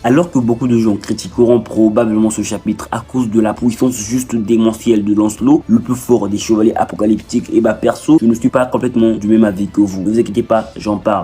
Alors que beaucoup de gens critiqueront probablement ce chapitre à cause de la puissance juste démentielle de Lancelot, le plus fort des chevaliers apocalyptiques, et bah perso, je ne suis pas complètement du même avis que vous. Ne vous inquiétez pas, j'en parle.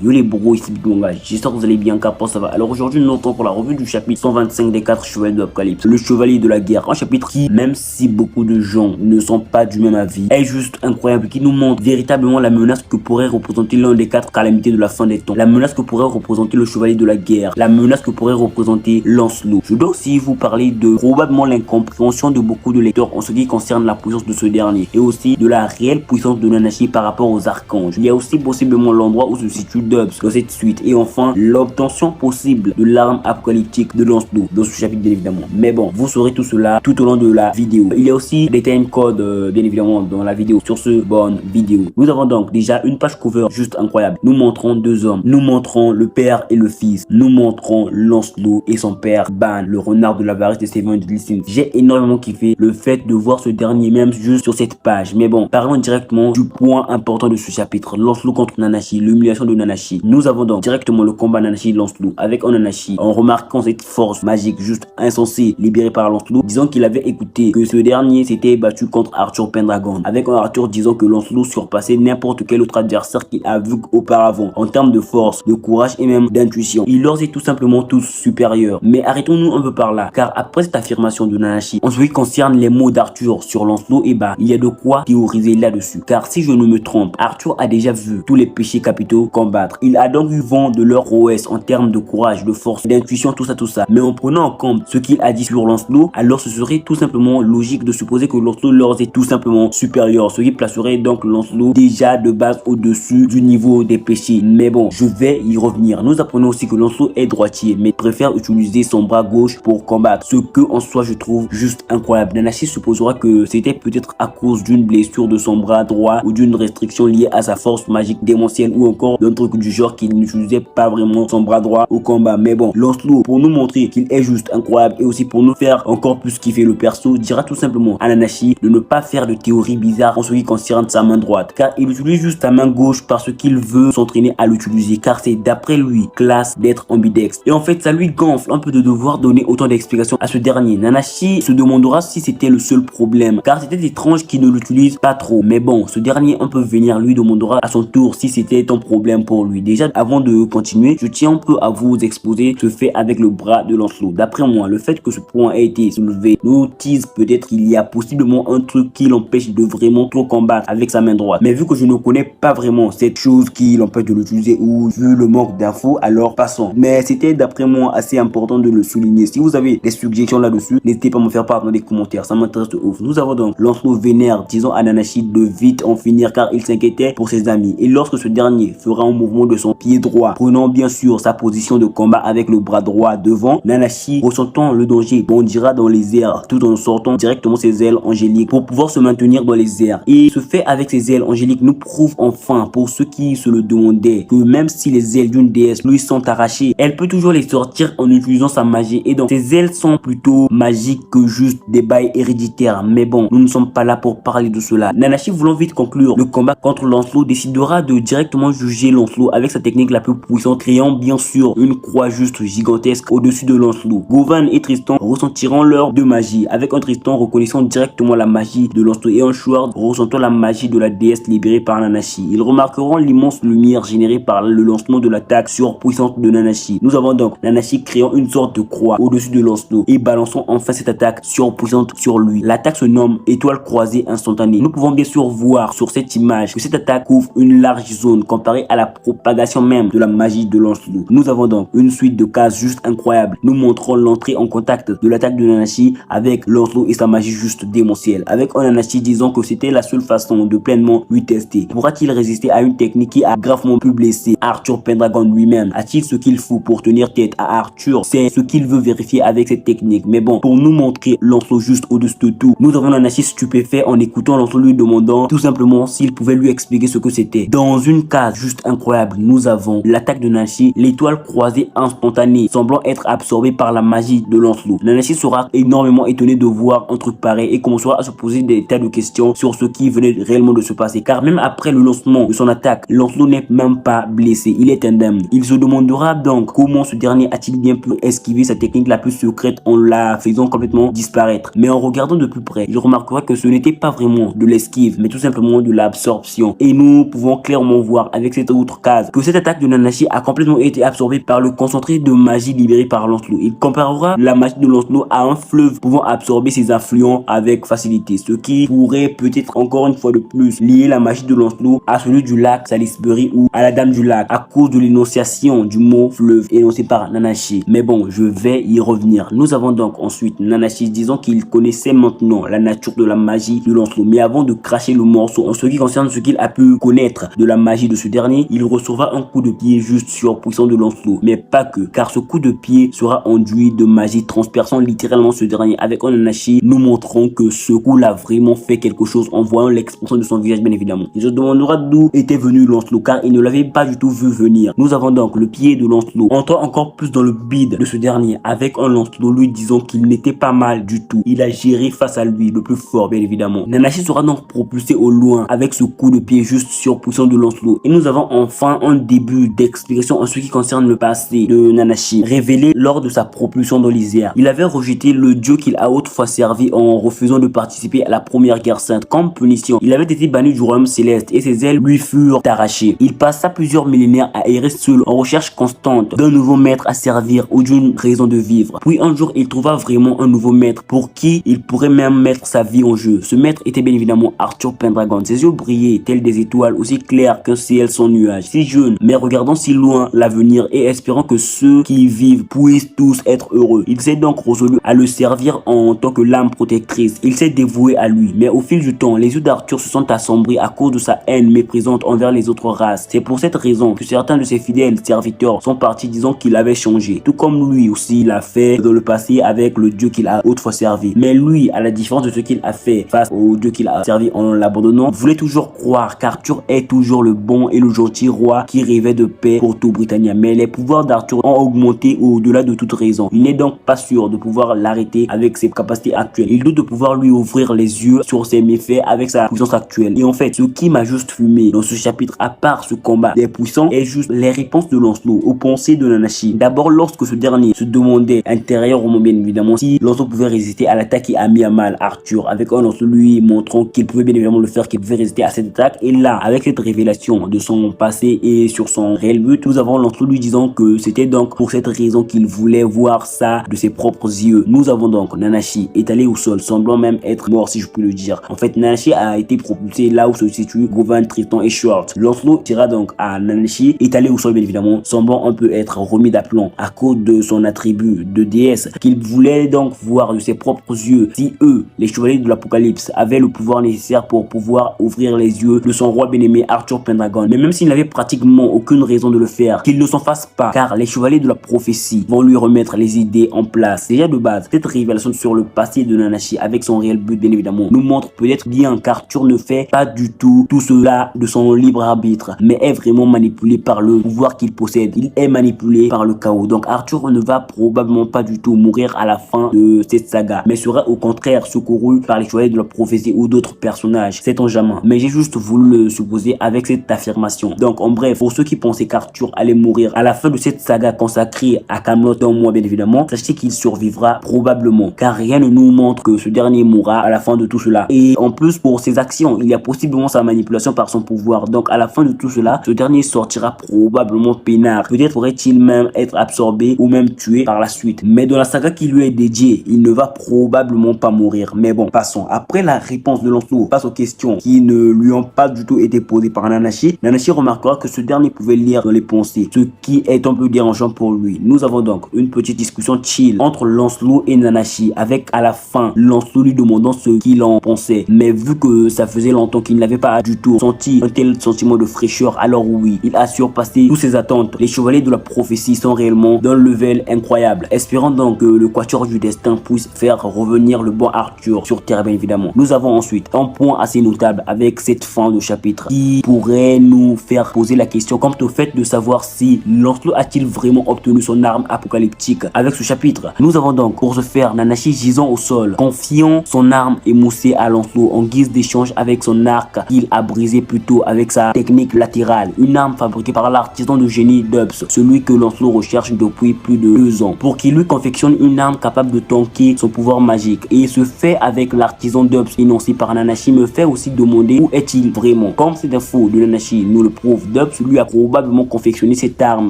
Yo les bros, ici Bitmanga, j'espère que vous allez bien, car ça va. Alors aujourd'hui nous entrons pour la revue du chapitre 125 des 4 chevaliers de l'Apocalypse, le chevalier de la guerre. Un chapitre qui, même si beaucoup de gens ne sont pas du même avis, est juste incroyable, qui nous montre véritablement la menace que pourrait représenter l'un des 4 calamités de la fin des temps, la menace que pourrait représenter le chevalier de la guerre, la menace que pourrait représenter Lancelot. Je dois aussi vous parler de probablement l'incompréhension de beaucoup de lecteurs en ce qui concerne la puissance de ce dernier, et aussi de la réelle puissance de Nanashi par rapport aux archanges. Il y a aussi possiblement l'endroit où se situe dans cette suite, et enfin l'obtention possible de l'arme apocalyptique de Lancelot dans ce chapitre bien évidemment. Mais bon, vous saurez tout cela tout au long de la vidéo. Il y a aussi des time codes bien évidemment dans la vidéo. Sur ce bonne vidéo, nous avons donc déjà une page cover juste incroyable. Nous montrons deux hommes, nous montrons le père et le fils, nous montrons Lancelot et son père Ban, le renard de l'avarice de Seven Deadly Sins. J'ai énormément kiffé le fait de voir ce dernier même juste sur cette page. Mais bon, parlons directement du point important de ce chapitre, Lancelot contre Nanashi, l'humiliation de Nanashi. Nous avons donc directement le combat Nanashi-Lancelot avec un Nanashi en remarquant cette force magique juste insensée libérée par Lancelot, disant qu'il avait écouté que ce dernier s'était battu contre Arthur Pendragon, avec un Arthur disant que Lancelot surpassait n'importe quel autre adversaire qu'il a vu auparavant en termes de force, de courage et même d'intuition. Il leur est tout simplement tous supérieurs. Mais arrêtons-nous un peu par là, car après cette affirmation de Nanashi, en ce qui concerne les mots d'Arthur sur Lancelot, et bah il y a de quoi théoriser là-dessus. Car si je ne me trompe, Arthur a déjà vu tous les péchés capitaux combattre. Il a donc eu vent de leur OS en termes de courage, de force, d'intuition, tout ça. Mais en prenant en compte ce qu'il a dit sur Lancelot, alors ce serait tout simplement logique de supposer que Lancelot leur est tout simplement supérieur, ce qui placerait donc Lancelot déjà de base au-dessus du niveau des péchés. Mais bon, je vais y revenir. Nous apprenons aussi que Lancelot est droitier, mais préfère utiliser son bras gauche pour combattre, ce que en soi je trouve juste incroyable. Nanashi supposera que c'était peut-être à cause d'une blessure de son bras droit ou d'une restriction liée à sa force magique démentielle ou encore d'un truc du genre qu'il n'utilisait pas vraiment son bras droit au combat. Mais bon, Lancelot, pour nous montrer qu'il est juste incroyable et aussi pour nous faire encore plus kiffer le perso, dira tout simplement à Nanashi de ne pas faire de théories bizarres en ce qui concerne sa main droite, car il utilise juste sa main gauche parce qu'il veut s'entraîner à l'utiliser, car c'est d'après lui classe d'être ambidextre. Et en fait ça lui gonfle un peu de devoir donner autant d'explications à ce dernier. Nanashi se demandera si c'était le seul problème, car c'était étrange qu'il ne l'utilise pas trop. Mais bon, ce dernier un peu venir lui demandera à son tour si c'était un problème pour lui. Déjà avant de continuer, je tiens un peu à vous exposer ce fait avec le bras de Lancelot. D'après moi, le fait que ce point ait été soulevé nous tease peut-être qu'il y a possiblement un truc qui l'empêche de vraiment trop combattre avec sa main droite. Mais vu que je ne connais pas vraiment cette chose qui l'empêche de l'utiliser ou vu le manque d'infos, alors passons. Mais c'était d'après moi assez important de le souligner. Si vous avez des suggestions là-dessus, n'hésitez pas à me faire part dans les commentaires, ça m'intéresse de ouf. Nous avons donc Lancelot vénère disant à Nanashi de vite en finir car il s'inquiétait pour ses amis. Et lorsque ce dernier fera un mouvement de son pied droit, prenant bien sûr sa position de combat avec le bras droit devant, Nanashi, ressentant le danger, bondira dans les airs tout en sortant directement ses ailes angéliques pour pouvoir se maintenir dans les airs. Et ce fait avec ses ailes angéliques nous prouve enfin, pour ceux qui se le demandaient, que même si les ailes d'une déesse lui sont arrachées, elle peut toujours les sortir en utilisant sa magie. Et donc ses ailes sont plutôt magiques que juste des bails héréditaires. Mais bon, nous ne sommes pas là pour parler de cela. Nanashi, voulant vite conclure le combat contre Lancelot, décidera de directement juger Lancelot avec sa technique la plus puissante, créant bien sûr une croix juste gigantesque au-dessus de Lancelot. Govan et Tristan ressentiront leur de magie, avec un Tristan reconnaissant directement la magie de Lancelot et un Shward ressentant la magie de la déesse libérée par Nanashi. Ils remarqueront l'immense lumière générée par le lancement de l'attaque surpuissante de Nanashi. Nous avons donc Nanashi créant une sorte de croix au-dessus de Lancelot et balançant enfin cette attaque surpuissante sur lui. L'attaque se nomme étoile croisée instantanée. Nous pouvons bien sûr voir sur cette image que cette attaque couvre une large zone comparée à la propagation même de la magie de Lancelot. Nous avons donc une suite de cases juste incroyables, nous montrons l'entrée en contact de l'attaque de Nanashi avec Lancelot et sa magie juste démentielle. Avec Nanashi disant que c'était la seule façon de pleinement lui tester. Pourra-t-il résister à une technique qui a gravement pu blesser Arthur Pendragon lui-même? A-t-il ce qu'il faut pour tenir tête à Arthur? C'est ce qu'il veut vérifier avec cette technique. Mais bon, pour nous montrer Lancelot juste au-dessus de tout, nous avons Nanashi stupéfait en écoutant Lancelot lui demandant tout simplement s'il pouvait lui expliquer ce que c'était. Dans une case juste incroyable, nous avons l'attaque de Nanashi, l'étoile croisée instantanée, semblant être absorbée par la magie de Lancelot. Nanashi sera énormément étonné de voir un truc pareil et commencera à se poser des tas de questions sur ce qui venait réellement de se passer. Car même après le lancement de son attaque, Lancelot n'est même pas blessé, il est indemne. Il se demandera donc comment ce dernier a-t-il bien pu esquiver sa technique la plus secrète en la faisant complètement disparaître. Mais en regardant de plus près, il remarquera que ce n'était pas vraiment de l'esquive, mais tout simplement de l'absorption. Et nous pouvons clairement voir avec cette autre case que cette attaque de Nanashi a complètement été absorbée par le concentré de magie libéré par Lancelot. Il comparera la magie de Lancelot à un fleuve pouvant absorber ses affluents avec facilité, ce qui pourrait peut-être encore une fois de plus lier la magie de Lancelot à celui du lac Salisbury ou à la Dame du Lac à cause de l'énonciation du mot fleuve énoncé par Nanashi. Mais bon, je vais y revenir. Nous avons donc ensuite Nanashi disant qu'il connaissait maintenant la nature de la magie de Lancelot, mais avant de cracher le morceau en ce qui concerne ce qu'il a pu connaître de la magie de ce dernier, il recevra un coup de pied juste surpuissant de Lancelot, mais pas que, car ce coup de pied sera enduit de magie transperçant littéralement ce dernier. Avec Nanashi, nous montrons que ce coup l'a vraiment fait quelque chose en voyant l'expression de son visage bien évidemment. Il se demandera d'où était venu Lancelot car il ne l'avait pas du tout vu venir. Nous avons donc le pied de Lancelot entrant encore plus dans le bide de ce dernier avec un Lancelot lui disant qu'il n'était pas mal du tout. Il a géré face à lui le plus fort bien évidemment. Nanashi sera donc propulsé au loin avec ce coup de pied juste surpuissant de Lancelot. Et nous avons enfin un début d'explication en ce qui concerne le passé de Nanashi, révélé lors de sa propulsion dans l'Isère. Il avait rejeté le dieu qu'il a autrefois servi en refusant de participer à la première guerre sainte. Comme punition, il avait été banni du royaume céleste et ses ailes lui furent arrachées. Il passa plusieurs millénaires à errer seul en recherche constante d'un nouveau maître à servir ou d'une raison de vivre. Puis un jour, il trouva vraiment un nouveau maître pour qui il pourrait même mettre sa vie en jeu. Ce maître était bien évidemment Arthur Pendragon. Ses yeux brillaient tels des étoiles, aussi clairs qu'un ciel sans nuages. Si jeune, mais regardant si loin l'avenir et espérant que ceux qui y vivent puissent tous être heureux. Il s'est donc résolu à le servir en tant que lame protectrice. Il s'est dévoué à lui. Mais au fil du temps, les yeux d'Arthur se sont assombris à cause de sa haine méprisante envers les autres races. C'est pour cette raison que certains de ses fidèles serviteurs sont partis disant qu'il avait changé. Tout comme lui aussi l'a fait dans le passé avec le dieu qu'il a autrefois servi. Mais lui, à la différence de ce qu'il a fait face au dieu qu'il a servi en l'abandonnant, voulait toujours croire qu'Arthur est toujours le bon et le gentil roi qui rêvait de paix pour tout Britannia. Mais les pouvoirs d'Arthur ont augmenté au-delà de toute raison. Il n'est donc pas sûr de pouvoir l'arrêter avec ses capacités actuelles. Il doute de pouvoir lui ouvrir les yeux sur ses méfaits avec sa puissance actuelle. Et en fait, ce qui m'a juste fumé dans ce chapitre, à part ce combat des puissants, est juste les réponses de Lancelot aux pensées de Nanashi. D'abord, lorsque ce dernier se demandait intérieurement bien évidemment si Lancelot pouvait résister à l'attaque qui a mis à mal Arthur, avec un Lancelot lui montrant qu'il pouvait bien évidemment le faire, qu'il pouvait résister à cette attaque. Et là, avec cette révélation de son passé et sur son réel but, nous avons Lancelot lui disant que c'était donc pour cette raison qu'il voulait voir ça de ses propres yeux. Nous avons donc Nanashi étalé au sol, semblant même être mort si je puis le dire. En fait, Nanashi a été propulsé là où se situent Gawain, Tristan et Short. Lancelot tira donc à Nanashi étalé au sol bien évidemment, semblant un peu être remis d'aplomb à cause de son attribut de déesse, qu'il voulait donc voir de ses propres yeux si eux, les chevaliers de l'Apocalypse, avaient le pouvoir nécessaire pour pouvoir ouvrir les yeux de son roi bien-aimé Arthur Pendragon. Mais même s'il n'avait pratiquement aucune raison de le faire, qu'il ne s'en fasse pas, car les chevaliers de la prophétie vont lui remettre les idées en place. Déjà de base, cette révélation sur le passé de Nanashi avec son réel but bien évidemment nous montre peut-être bien qu'Arthur ne fait pas du tout cela de son libre arbitre, mais est vraiment manipulé par le pouvoir qu'il possède. Il est manipulé par le chaos. Donc Arthur ne va probablement pas du tout mourir à la fin de cette saga, mais sera au contraire secouru par les chevaliers de la prophétie ou d'autres personnages. C'est en jamais. Mais j'ai juste voulu le supposer avec cette affirmation. Donc en bref, pour ceux qui pensaient qu'Arthur allait mourir à la fin de cette saga consacrée à Camelot dans moi bien évidemment, sachez qu'il survivra probablement, car rien ne nous montre que ce dernier mourra à la fin de tout cela. Et en plus, pour ses actions, il y a possiblement sa manipulation par son pouvoir. Donc à la fin de tout cela, ce dernier sortira probablement peinard. Peut-être pourrait-il même être absorbé ou même tué par la suite. Mais dans la saga qui lui est dédiée, il ne va probablement pas mourir. Mais bon, passons. Après la réponse de Lancelot, passe aux questions qui ne lui ont pas du tout été posées par Nanashi. Nanashi remarquera que ce dernier pouvait lire dans les pensées, ce qui est un peu dérangeant pour lui. Nous avons donc une petite discussion chill entre Lancelot et Nanashi, avec à la fin Lancelot lui demandant ce qu'il en pensait. Mais vu que ça faisait longtemps qu'il n'avait pas du tout senti un tel sentiment de fraîcheur, alors oui, il a surpassé toutes ses attentes. Les chevaliers de la prophétie sont réellement d'un level incroyable. Espérons donc que le quatuor du destin puisse faire revenir le bon Arthur sur Terre, bien évidemment. Nous avons ensuite un point assez notable avec cette fin de chapitre qui pourrait nous faire poser la question quant au fait de savoir si Lancelot a-t-il vraiment obtenu son arme apocalyptique avec ce chapitre. Nous avons donc pour ce faire Nanashi gisant au sol, confiant son arme émoussée à Lancelot en guise d'échange avec son arc qu'il a brisé plus tôt avec sa technique latérale, une arme fabriquée par l'artisan de génie Dubs, celui que Lancelot recherche depuis plus de 2 ans, pour qu'il lui confectionne une arme capable de tanker son pouvoir magique. Et ce fait avec l'artisan Dubs énoncé par Nanashi me fait aussi demander où est-il vraiment. Comme cette info de Nanashi nous le prouve, Dubs lui a probablement confectionné cette arme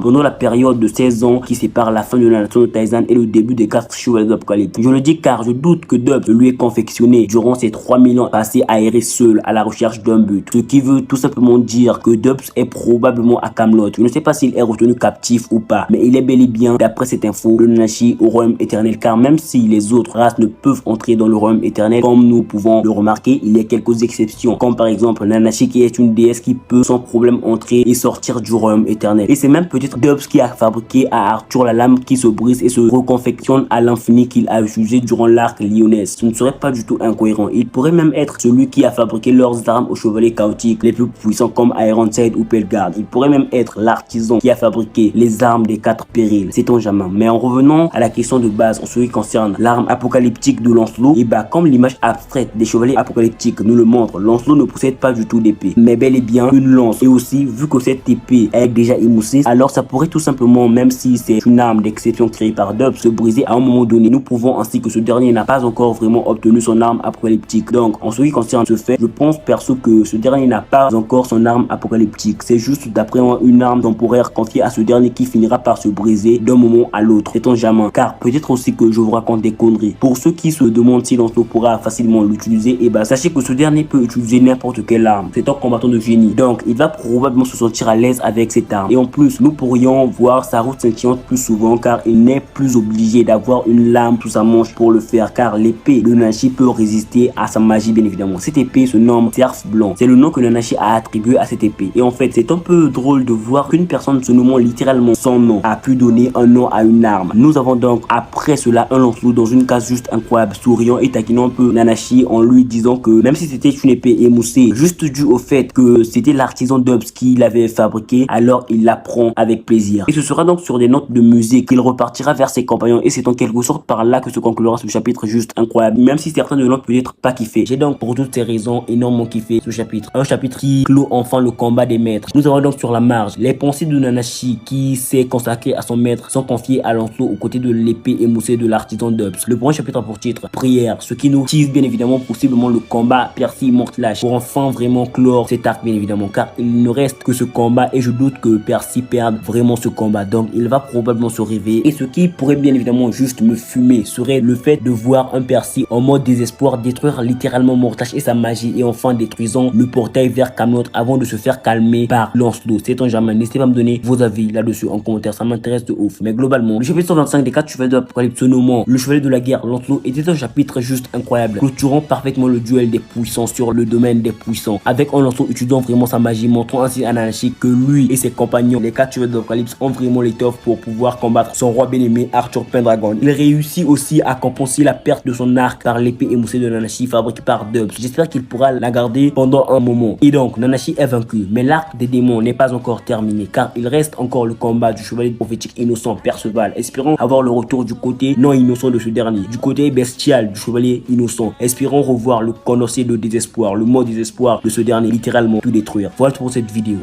pendant la période de 16 ans qui sépare la fin de la nation de Taizan et le début des 4 chevaliers d'Apocalypse. Je le dis car je doute que Dubs lui ait confectionné durant ces 3000 ans passés aérés seul à la recherche d'un but, ce qui veut tout simplement dire que Dubs est probablement à Camelot. Je ne sais pas s'il est retenu captif ou pas, mais il est bel et bien, d'après cette info, le Nanashi au royaume éternel, car même si les autres races ne peuvent entrer dans le royaume éternel, comme nous pouvons le remarquer, il y a quelques exceptions, comme par exemple Nanashi qui est une déesse qui peut sans problème entrer et sortir du royaume éternel. Et c'est même peut-être Dubs qui a fabriqué à Arthur la lame qui se brise et se reconfectionne à l'infini qu'il a utilisé durant l'arc lyonnaise. Ce ne serait pas du tout incohérent. Il pourrait même être celui qui a fabriqué leurs armes aux chevaliers chaotiques les plus puissants comme Ironside ou Pelgard. Il pourrait même être l'artisan qui a fabriqué les armes des 4 périls. Sait-on jamais. Mais en revenant à la question de base en ce qui concerne l'arme apocalyptique de Lancelot, et bah comme l'image abstraite des chevaliers apocalyptiques nous le montre, Lancelot ne possède pas du tout d'épée, mais bel et bien une lance. Et aussi, vu que cette épée est déjà émoussée, alors ça pourrait tout simplement, même si c'est une arme d'exception créée par Dubs, se briser à un moment donné. Nous prouvons ainsi que ce dernier n'a pas encore vraiment obtenu son arme apocalyptique. Donc en ce qui concerne ce fait, je pense perso que ce dernier n'a pas encore son arme apocalyptique. C'est juste d'après moi une arme temporaire confiée à ce dernier qui finira par se briser d'un moment à l'autre. C'est un jamais. Car peut-être aussi que je vous raconte des conneries. Pour ceux qui se demandent si Lancelot pourra facilement l'utiliser, et bah sachez que ce dernier peut utiliser n'importe quelle arme. C'est un combattant de génie. Donc il va probablement se sentir à l'aise avec cette arme. Et en plus, nous pourrions voir sa route scintillante plus souvent car il n'est plus obligé d'avoir une lame sous sa manche pour le faire, car l'épée de Nanashi peut résister à sa magie bien évidemment. Cette épée se nomme Cerf Blanc. C'est le nom que Nanashi a attribué à cette épée. Et en fait, c'est un peu drôle de voir qu'une personne se nommant littéralement son nom a pu donner un nom à une arme. Nous avons donc après cela un Lancelot dans une case juste incroyable, souriant et taquinant un peu Nanashi en lui disant que même si c'était une épée émoussée, juste dû au fait que c'était l'artisan Dubs qui l'avait fabriqué, alors il la prend avec plaisir. Et ce sera donc sur des notes de musique qu'il repartira vers ses compagnons, et c'est en quelque sorte par là que se conclura ce chapitre juste incroyable, même si certains ne l'ont peut-être pas kiffé. J'ai donc pour toutes ces raisons énormément kiffé ce chapitre. Un chapitre qui clôt enfin le combat des maîtres. Nous avons donc sur la marge les pensées de Nanashi qui s'est consacré à son maître sont confiées à Lancelot aux côtés de l'épée émoussée de l'artisan Dubs. Le premier chapitre a pour titre Prière, ce qui nous tease bien évidemment possiblement le combat Percy-Mortlash pour enfin vraiment clore cet arc bien évidemment, car il ne reste que ce combat et je doute que Percy perde vraiment ce combat. Donc il va probablement se réveiller, et ce qui pourrait bien évidemment juste me fumer serait le fait de voir un Percy en mode désespoir détruire littéralement Mortlash et sa magie, et enfin détruisant le portail vers Camelot avant de se faire calmer par Lancelot. C'est un jamais. N'hésitez pas à me donner vos avis là-dessus en commentaire, ça m'intéresse de ouf. Mais globalement, le chapitre 125 des 4 chevaliers de l'Apocalypse se nommant le chevalier de la guerre Lancelot était un chapitre juste incroyable, clôturant parfaitement le duel des puissants sur le domaine des puissants, avec un Lancelot utilisant vraiment sa magie, montrant ainsi à Nanashi que lui et ses compagnons, les 4 chevaliers de l'Apocalypse, ont vraiment l'étoffe pour pouvoir combattre son roi bien-aimé Arthur Pendragon. Il réussit aussi à compenser la perte de son arc par l'épée émoussée de Nanashi fabriquée par Dubs. J'espère qu'il pourra la garder pendant un moment. Et donc Nanashi est vaincu, mais l'arc des démons n'est pas encore terminé, car il reste encore le combat du chevalier prophétique innocent Perceval. Espérons avoir le retour du côté non innocent de ce dernier, du côté bestial du chevalier innocent. Espérons revoir le condensé de désespoir, le mot désespoir de ce dernier littéralement tout détruire. Voilà pour cette vidéo.